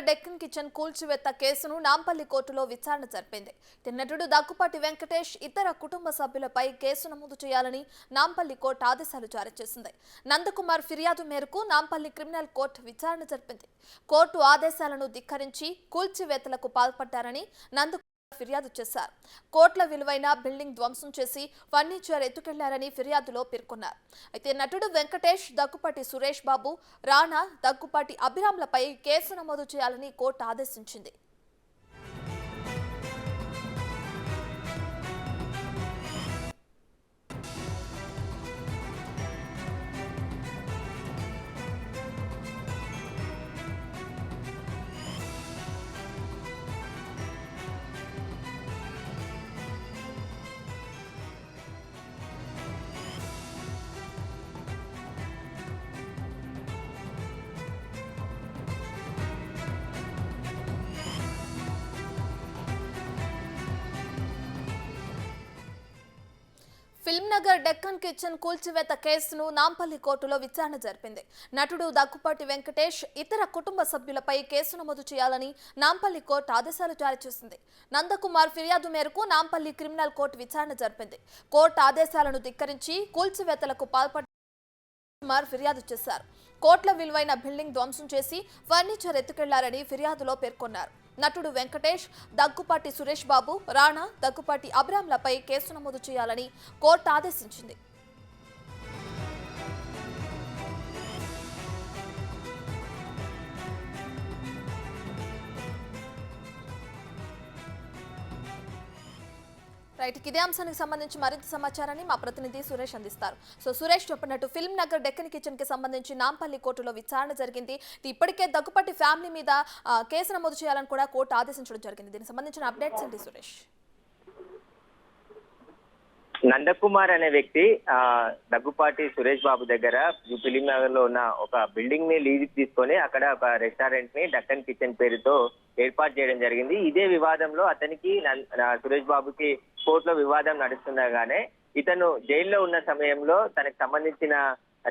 Nagar Deccan kitchen కూల్చివేత కేసును నాంపల్లి కోర్టులో విచారణ జరిపింది. నటుడు దగ్గుపాటి వెంకటేష్ ఇతర కుటుంబ సభ్యులపై కేసు నమోదు చేయాలని నాంపల్లి కోర్టు ఆదేశాలు జారీ చేసింది. నందకుమార్ ఫిర్యాదు మేరకు నాంపల్లి క్రిమినల్ కోర్టు విచారణ జరిపింది. కోర్టు ఆదేశాలను ధిక్కరించి కూల్చివేతలకు పాల్పడ్డారని నందకుమార్ ఫిర్యాదు చేశారు. కోట్ల విలువైన బిల్డింగ్ ధ్వంసం చేసి ఫర్నిచర్ ఎత్తుకెళ్లారని ఫిర్యాదులో పేర్కొన్నారు. అయితే నటుడు వెంకటేష్, దగ్గుపాటి సురేష్ బాబు, రాణా, దగ్గుపాటి అభిరామ్లపై కేసు నమోదు చేయాలని కోర్టు ఆదేశించింది. ఫిల్మ్ నగర్ డెక్కన్ కిచెన్ కూల్చివేత కేసును నాంపల్లి కోర్టులో విచారణ జరిపింది. నటుడు దగ్గుపాటి వెంకటేష్ ఇతర కుటుంబ సభ్యులపై కేసు నమోదు చేయాలని నాంపల్లి కోర్టు ఆదేశాలు జారీ చేసింది. నందకుమార్ ఫిర్యాదు మేరకు నాంపల్లి క్రిమినల్ కోర్టు విచారణ జరిపింది. కోర్టు ఆదేశాలను ధిక్కరించి కూల్చివేతలకు పాల్పడ్డ కుమార్ ఫిర్యాదు చేశారు. కోట్ల విలువైన బిల్డింగ్ ధ్వంసం చేసి ఫర్నిచర్ ఎత్తుకెళ్లారని ఫిర్యాదులో పేర్కొన్నారు. నటుడు వెంకటేష్, దగ్గుపాటి సురేష్ బాబు, రాణా, దగ్గుపాటి అభిరామ్లపై కేసు నమోదు చేయాలని కోర్టు ఆదేశించింది. రైట్, ఇదే అంశానికి సంబంధించి మరింత సమాచారాన్ని మా ప్రతినిధి సురేష్ అందిస్తారు. సురేష్ చెప్పినట్టు ఫిల్మ్ నగర్ డెక్కన్ కిచెన్ కి సంబంధించి నాంపల్లి కోర్టులో విచారణ జరిగింది. ఇప్పటికే దగ్గుపాటి ఫ్యామిలీ మీద కేసు నమోదు చేయాలని కూడా కోర్టు ఆదేశించడం జరిగింది. దీనికి సంబంధించిన అప్డేట్స్ ఏంటి సురేష్? నందకుమార్ అనే వ్యక్తి దగ్గుపాటి సురేష్ బాబు దగ్గర ఫిలిం నగర్ లో ఉన్న ఒక బిల్డింగ్ ని లీజ్ తీసుకొని అక్కడ ఒక రెస్టారెంట్ ని డక్కన్ కిచెన్ పేరుతో ఏర్పాటు చేయడం జరిగింది. ఇదే వివాదంలో అతనికి సురేష్ బాబుకి కోర్టులో వివాదం నడుస్తుండగానే ఇతను జైల్లో ఉన్న సమయంలో తనకు సంబంధించిన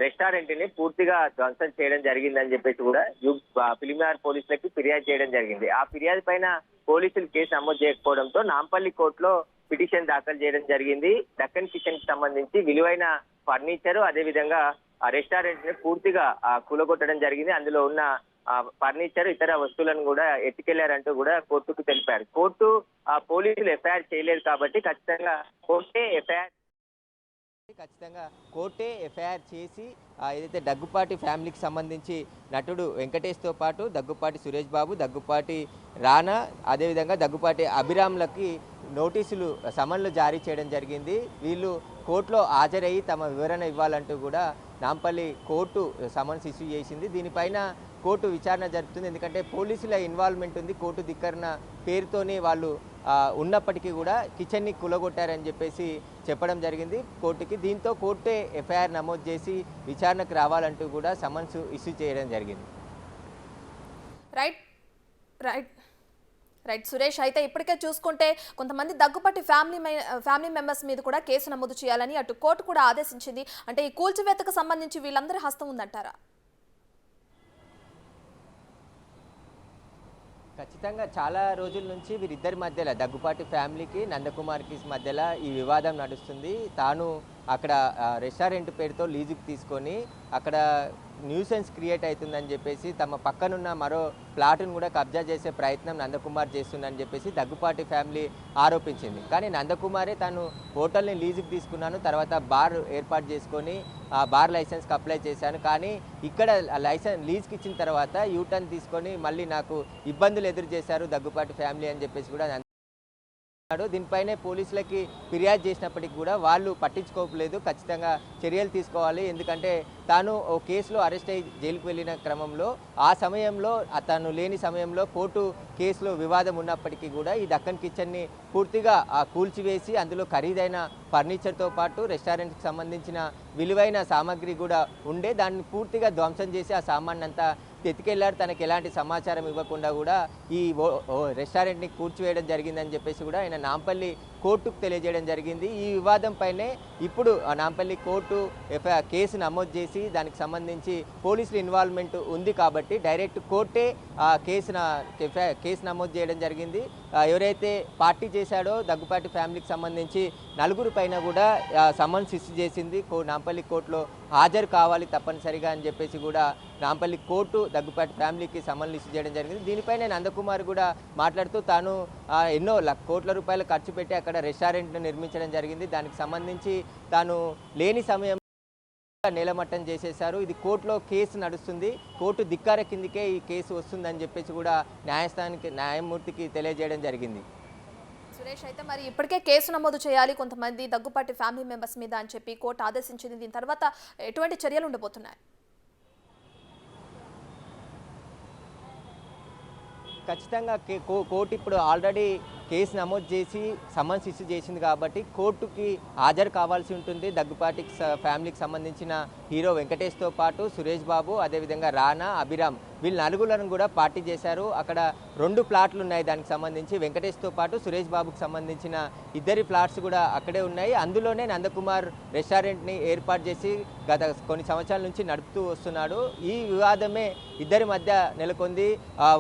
రెస్టారెంట్ ని పూర్తిగా ధ్వంసం చేయడం జరిగిందని చెప్పేసి కూడా ఫిలిం నగర్ పోలీసులకి ఫిర్యాదు చేయడం జరిగింది. ఆ ఫిర్యాదు పైన పోలీసులు కేసు నమోదు చేయకపోవడంతో నాంపల్లి కోర్టులో పిటిషన్ దాఖలు చేయడం జరిగింది. డక్కన్ కిచెన్ కి సంబంధించి విలువైన ఫర్నిచర్, అదే విధంగా ఆ రెస్టారెంట్ ని పూర్తిగా కూలగొట్టడం జరిగింది. అందులో ఉన్న ఫర్నిచర్, ఇతర వస్తువులను కూడా ఎత్తుకెళ్లారంటూ కూడా కోర్టుకు తెలిపారు. కోర్టు పోలీసులు ఎఫ్ఐఆర్ చేయలేదు కాబట్టి ఖచ్చితంగా కోర్టే ఎఫ్ఐఆర్ చేసి ఏదైతే దగ్గుపాటి ఫ్యామిలీకి సంబంధించి నటుడు వెంకటేష్తో పాటు దగ్గుపాటి సురేష్ బాబు, దగ్గుపాటి రాణా, అదేవిధంగా దగ్గుపాటి అభిరామ్లకి నోటీసులు, సమన్లు జారీ చేయడం జరిగింది. వీళ్ళు కోర్టులో హాజరయ్యి తమ వివరణ ఇవ్వాలంటూ కూడా నాంపల్లి కోర్టు సమన్స్ ఇష్యూ చేసింది. దీనిపైన కోర్టు విచారణ జరుపుతుంది. ఎందుకంటే పోలీసుల ఇన్వాల్వ్మెంట్ ఉంది. కోర్టు ధిక్కరణ పేరుతోనే వాళ్ళు ఉన్నప్పటికీ కూడా కిచెన్ని కూలగొట్టారని చెప్పేసి చెప్పడం జరిగింది కోర్టుకి. దీంతో కోర్టే ఎఫ్ఐఆర్ నమోదు చేసి విచారణకు రావాలంటూ కూడా సమన్స్ ఇష్యూ చేయడం జరిగింది. రైట్ సురేష్, అయితే ఇప్పటికే చూసుకుంటే కొంతమంది దగ్గుపాటి ఫ్యామిలీ మెంబర్స్ మీద కూడా కేసు నమోదు చేయాలని అటు కోర్టు కూడా ఆదేశించింది. అంటే ఈ కూల్చివేతకు సంబంధించి వీళ్ళందరి హస్తం ఉందంటారా? ఖచ్చితంగా చాలా రోజుల నుంచి వీరిద్దరి మధ్యలో, దగ్గుపాటి ఫ్యామిలీకి నందకుమార్కి మధ్యలో ఈ వివాదం నడుస్తుంది. తాను అక్కడ రెస్టారెంట్ పేరుతో లీజుకి తీసుకొని అక్కడ న్యూసెన్స్ క్రియేట్ అవుతుందని చెప్పేసి తమ పక్కనున్న మరో ప్లాట్ను కూడా కబ్జా చేసే ప్రయత్నం నందకుమార్ చేస్తుందని చెప్పేసి దగ్గుపాటి ఫ్యామిలీ ఆరోపించింది. కానీ నందకుమారే తాను హోటల్ని లీజుకి తీసుకున్నాను, తర్వాత బార్ ఏర్పాటు చేసుకొని ఆ బార్ లైసెన్స్కి అప్లై చేశాను, కానీ ఇక్కడ లీజ్కి ఇచ్చిన తర్వాత యూటర్న్ తీసుకొని మళ్ళీ నాకు ఇబ్బందులు ఎదురు చేశారు దగ్గుపాటి ఫ్యామిలీ అని చెప్పేసి కూడా దీనిపైనే పోలీసులకి ఫిర్యాదు చేసినప్పటికీ కూడా వాళ్ళు పట్టించుకోలేదు. ఖచ్చితంగా చర్యలు తీసుకోవాలి, ఎందుకంటే తాను ఓ కేసులో అరెస్ట్ అయ్యి జైలుకు వెళ్ళిన క్రమంలో ఆ సమయంలో తను లేని సమయంలో కోర్టు కేసులో వివాదం ఉన్నప్పటికీ కూడా ఈ డక్కన్ కిచెన్ని పూర్తిగా కూల్చివేసి అందులో ఖరీదైన ఫర్నిచర్తో పాటు రెస్టారెంట్కి సంబంధించిన విలువైన సామాగ్రి కూడా ఉండే దాన్ని పూర్తిగా ధ్వంసం చేసి ఆ సామాన్ అంతా ఎత్తుకెళ్లారు. తనకు ఎలాంటి సమాచారం ఇవ్వకుండా కూడా ఈ రెస్టారెంట్ని కూల్చివేయడం జరిగిందని చెప్పేసి కూడా ఆయన నాంపల్లి కోర్టుకు తెలియజేయడం జరిగింది. ఈ వివాదంపైనే ఇప్పుడు నాంపల్లి కోర్టు కేసు నమోదు చేసి దానికి సంబంధించి పోలీసుల ఇన్వాల్వ్మెంట్ ఉంది కాబట్టి డైరెక్ట్ కోర్టే కేసు నమోదు చేయడం జరిగింది. ఎవరైతే పార్టీ చేశాడో దగ్గుపాటి ఫ్యామిలీకి సంబంధించి నలుగురు పైన కూడా సమన్స్ ఇష్యూ చేసింది. నాంపల్లి కోర్టులో హాజరు కావాలి తప్పనిసరిగా అని చెప్పేసి కూడా నాంపల్లి కోర్టు దగ్గుపాటి ఫ్యామిలీకి సమన్లు ఇష్యూ చేయడం జరిగింది. దీనిపైన నందకుమార్ కూడా మాట్లాడుతూ తాను ఎన్నో కోట్ల రూపాయలు ఖర్చు పెట్టి అక్కడ రెస్టారెంట్ను నిర్మించడం జరిగింది. దానికి సంబంధించి తాను లేని సమయం నేలమట్టం చేసేశారు. ఇది కోర్టులో కేసు నడుస్తుంది, కోర్టు ధిక్కార కిందికే ఈ కేసు వస్తుందని చెప్పేసి కూడా న్యాయమూర్తికి తెలియజేయడం జరిగింది. సురేష్, అయితే మరి ఇప్పటికే కేసు నమోదు చేయాలి కొంతమంది దగ్గుపాటి ఫ్యామిలీ మెంబర్స్ మీద అని చెప్పి కోర్టు ఆదేశించింది. దీని తర్వాత ఎటువంటి చర్యలు ఉండబోతున్నాయి? ఖచ్చితంగా కోర్టు ఇప్పుడు ఆల్రెడీ కేసు నమోదు చేసి సమన్స్ ఇష్యూ చేసింది కాబట్టి కోర్టుకి హాజరు కావాల్సి ఉంటుంది. దగ్గుపాటి ఫ్యామిలీకి సంబంధించిన హీరో వెంకటేష్తో పాటు సురేష్ బాబు, అదేవిధంగా రానా, అభిరామ్ వీళ్ళు నలుగులను కూడా పార్టీ చేశారు. అక్కడ 2 ప్లాట్లు ఉన్నాయి. దానికి సంబంధించి వెంకటేష్తో పాటు సురేష్ బాబుకు సంబంధించిన 2 ప్లాట్స్ కూడా అక్కడే ఉన్నాయి. అందులోనే నందకుమార్ రెస్టారెంట్ని ఏర్పాటు చేసి గత కొన్ని సంవత్సరాల నుంచి నడుపుతూ వస్తున్నాడు. ఈ వివాదమే ఇద్దరి మధ్య నెలకొంది.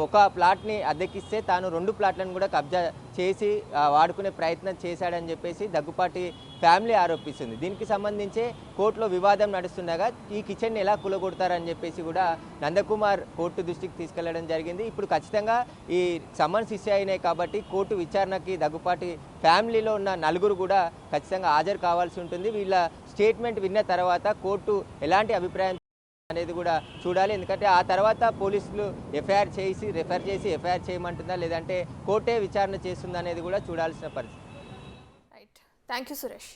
ఒక ప్లాట్ని అద్దెకిస్తే తాను 2 ప్లాట్లను కూడా కబ్జా చేసి వాడుకునే ప్రయత్నం చేశాడని చెప్పేసి దగ్గుపాటి ఫ్యామిలీ ఆరోపిస్తుంది. దీనికి సంబంధించి కోర్టులో వివాదం నడుస్తుండగా ఈ కిచెన్ని ఎలా కూలగొడతారని చెప్పేసి కూడా నందకుమార్ కోర్టు దృష్టికి తీసుకెళ్లడం జరిగింది. ఇప్పుడు ఖచ్చితంగా ఈ సమన్స్ ఇష్యూ అయినాయి కాబట్టి కోర్టు విచారణకి దగ్గుపాటి ఫ్యామిలీలో ఉన్న నలుగురు కూడా ఖచ్చితంగా హాజరు కావాల్సి ఉంటుంది. వీళ్ళ స్టేట్మెంట్ విన్న తర్వాత కోర్టు ఎలాంటి అభిప్రాయం అనేది కూడా చూడాలి. ఎందుకంటే ఆ తర్వాత పోలీసులు రిఫర్ చేసి ఎఫ్ఐఆర్ చేయమంటుందా లేదంటే కోర్టే విచారణ చేస్తుందా అనేది కూడా చూడాల్సిన పరిస్థితి. Right, thank you Suresh.